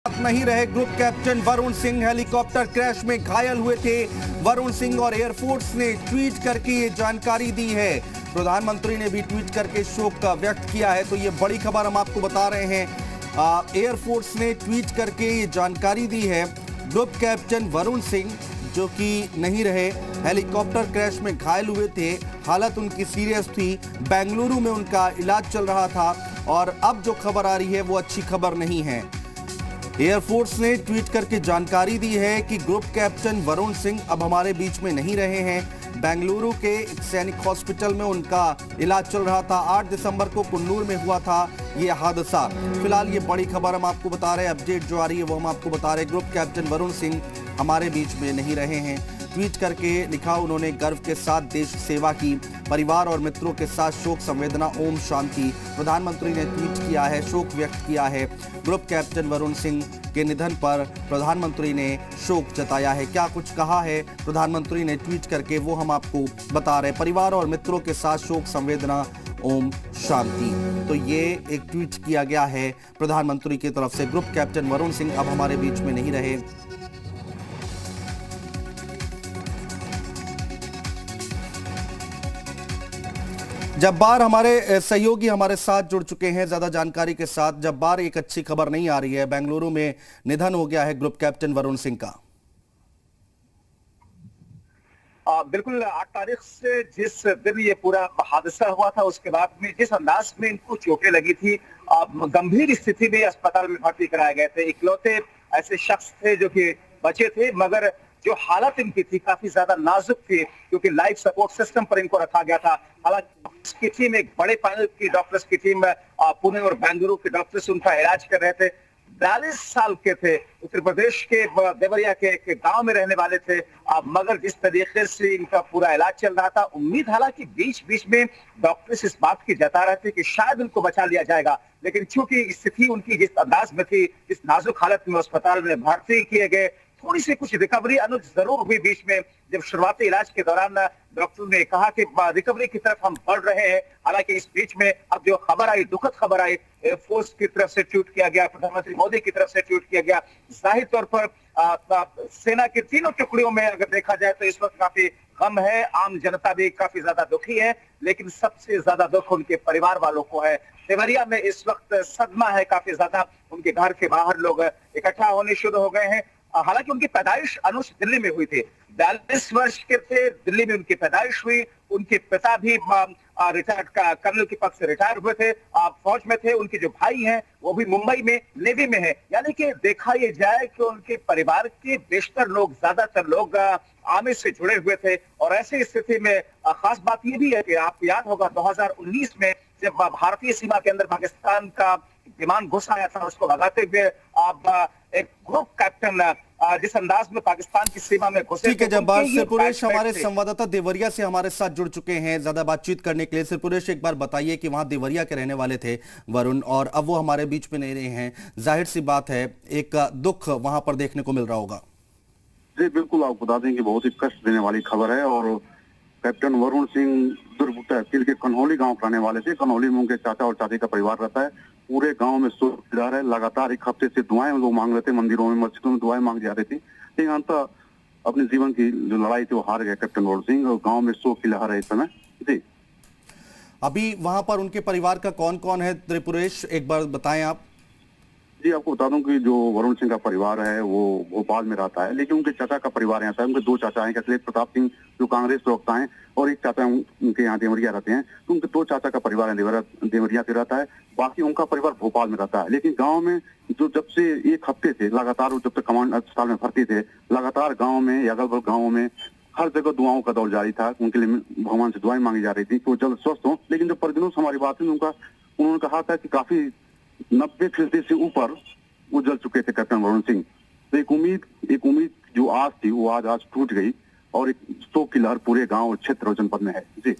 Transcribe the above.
नहीं रहे group captain Varun Singh. Helicopter crash में घायल हुए थे वरुण सिंह और एयरफोर्स ने ट्वीट करके ये जानकारी दी है। प्रधानमंत्री ने भी ट्वीट करके शोक व्यक्त किया है। तो ये बड़ी खबर हम आपको बता रहे हैं। एयरफोर्स ने ट्वीट करके ये जानकारी दी है। ग्रुप कैप्टन वरुण सिंह जो कि नहीं रहे, हेलीकॉप्टर क्रैश में घायल हुए थे, हालत उनकी सीरियस थी, बेंगलुरु में उनका इलाज चल रहा था और अब जो खबर आ रही है वो अच्छी खबर नहीं है। एयरफोर्स ने ट्वीट करके जानकारी दी है कि ग्रुप कैप्टन वरुण सिंह अब हमारे बीच में नहीं रहे हैं। बेंगलुरु के एक सैनिक हॉस्पिटल में उनका इलाज चल रहा था। 8 दिसंबर को कुन्नूर में हुआ था ये हादसा। फिलहाल ये बड़ी खबर हम आपको बता रहे हैं, अपडेट जो आ रही है वो हम आपको बता रहे हैं। ग्रुप कैप्टन वरुण सिंह हमारे बीच में नहीं रहे हैं। ट्वीट करके लिखा उन्होंने, गर्व के साथ देश सेवा की, परिवार और मित्रों के साथ शोक संवेदना, ओम शांति। प्रधानमंत्री ने ट्वीट किया है, शोक व्यक्त किया है। ग्रुप कैप्टन वरुण सिंह के निधन पर प्रधानमंत्री ने शोक जताया है। क्या कुछ कहा है प्रधानमंत्री ने ट्वीट करके वो हम आपको बता रहे हैं। परिवार और मित्रों के साथ शोक संवेदना, ओम शांति। तो ये एक ट्वीट किया गया है प्रधानमंत्री की तरफ से। ग्रुप कैप्टन वरुण सिंह अब हमारे बीच में नहीं रहे। जब्बार हमारे सहयोगी हमारे साथ जुड़ चुके हैं ज्यादा जानकारी के साथ। जब्बार, एक अच्छी खबर नहीं आ रही है, बेंगलुरु में निधन हो गया है ग्रुप कैप्टन वरुण सिंह का। बिल्कुल 8 तारीख से जिस दिन ये पूरा हादसा हुआ था उसके बाद में जिस अंदाज में इनको चोटें लगी थी, गंभीर स्थिति में अस्पताल में भर्ती कराए गए थे। इकलौते ऐसे शख्स थे जो कि बचे थे, मगर जो हालत इनकी थी काफी ज्यादा नाजुक थी क्योंकि लाइफ सपोर्ट सिस्टम पर इनको रखा गया था। हालांकि की टीम, एक बड़े पैनल की डॉक्टर्स की टीम पुणे और बेंगलुरु के डॉक्टर्स उनका इलाज कर रहे थे। 42 साल के थे, उत्तर प्रदेश के देवरिया के एक गांव में रहने वाले थे, मगर जिस तरीके से इनका पूरा इलाज चल रहा था, उम्मीद हालांकि बीच बीच में डॉक्टर्स इस बात की जता रहे थे कि शायद उनको बचा लिया जाएगा, लेकिन चूंकि स्थिति उनकी जिस अंदाज में थी, इस नाजुक हालत में अस्पताल में भर्ती किए गए। थोड़ी सी कुछ रिकवरी अनुज जरूर हुई बीच में, जब शुरुआती इलाज के दौरान डॉक्टर ने कहा कि रिकवरी की तरफ हम बढ़ रहे हैं। हालांकि इस बीच में अब जो खबर आई, दुखद खबर आई, एयरफोर्स की तरफ से ट्वीट किया गया, प्रधानमंत्री मोदी की तरफ से ट्वीट किया गया। जाहिर तौर पर सेना की तीनों टुकड़ियों में अगर देखा जाए तो इस वक्त काफी गम है, आम जनता भी काफी ज्यादा दुखी है, लेकिन सबसे ज्यादा दुख उनके परिवार वालों को है। देवरिया में इस वक्त सदमा है काफी ज्यादा, उनके घर के बाहर लोग इकट्ठा होने शुरू हो गए हैं। हालांकि उनकी पैदाइश अनुज दिल्ली में हुई थी, 42 वर्ष के थे, दिल्ली में उनकी पैदाइश हुई। उनके पिता भी रिटायर्ड कर्नल के पद से रिटायर हुए थे, फौज में थे। उनके जो भाई हैं वो भी मुंबई में नेवी में है। यानी कि देखा ये जाए कि उनके परिवार के बेशतर लोग, ज्यादातर लोग आर्मी से जुड़े हुए थे। और ऐसी स्थिति में खास बात ये भी है कि आपको याद होगा 2019 में जब भारतीय सीमा के अंदर पाकिस्तान का विमान घुस आया था, उसको भगाते हुए अब एक ग्रुप कैप्टन जिस अंदाज में पाकिस्तान की सीमा में घुसे। ठीक है जब्बार, सिरपुरेश हमारे संवाददाता देवरिया से हमारे साथ जुड़ चुके हैं ज्यादा बातचीत करने के लिए। सिरपुरेश, एक बार बताइए कि वहां देवरिया के रहने वाले थे वरुण और अब वो हमारे बीच में नहीं रहे हैं। जाहिर सी बात है एक दुख वहां पर देखने को मिल रहा होगा। जी बिल्कुल, आपको बता दें कि बहुत ही कष्ट देने वाली खबर है। और कैप्टन वरुण सिंह दुर्ग तहसील के कन्हौली गांव के रहने वाले थे। कन्हौली में उनके चाचा और चाची का परिवार रहता है। पूरे गांव में शोक खिला रहा है। लगातार एक हफ्ते से दुआएं लोग मांग रहे थे, मंदिरों में मस्जिदों में दुआएं मांग जा रही थी, लेकिन अंततः अपने जीवन की जो लड़ाई थी वो हार गया कैप्टन वरुण सिंह। और गांव में शोक खिला रहा है इस समय। जी, अभी वहां पर उनके परिवार का कौन कौन है त्रिपुरेश, एक बार बताएं आप। जी आपको बता दूं कि जो वरुण सिंह का परिवार है वो भोपाल में रहता है, लेकिन उनके चाचा का परिवार यहाँ था। उनके 2 चाचा हैं, अखिलेश प्रताप सिंह जो कांग्रेस प्रवक्ता हैं, और एक चाचा उनके यहाँ देवरिया रहते हैं। तो उनके 2 चाचा का परिवार है देवरिया से रहता है, बाकी उनका परिवार भोपाल में रहता है। लेकिन गाँव में जो जब से 1 हफ्ते से लगातार, जब तक कमांड अस्पताल में भर्ती थे, लगातार गाँव में, अगल बगल गाँव में हर जगह दुआओं का दौर जारी था। उनके लिए भगवान से दुआएं मांगी जा रही थी कि वो जल्द स्वस्थ हों। लेकिन जब परिजनों से हमारी बात हुई, उन्होंने कहा था कि काफी 90% से ऊपर वो जल चुके थे कैप्टन वरुण सिंह। तो एक उम्मीद जो आज थी वो आज टूट गई और एक शोक की लहर पूरे गांव और क्षेत्र और जनपद में है। जी।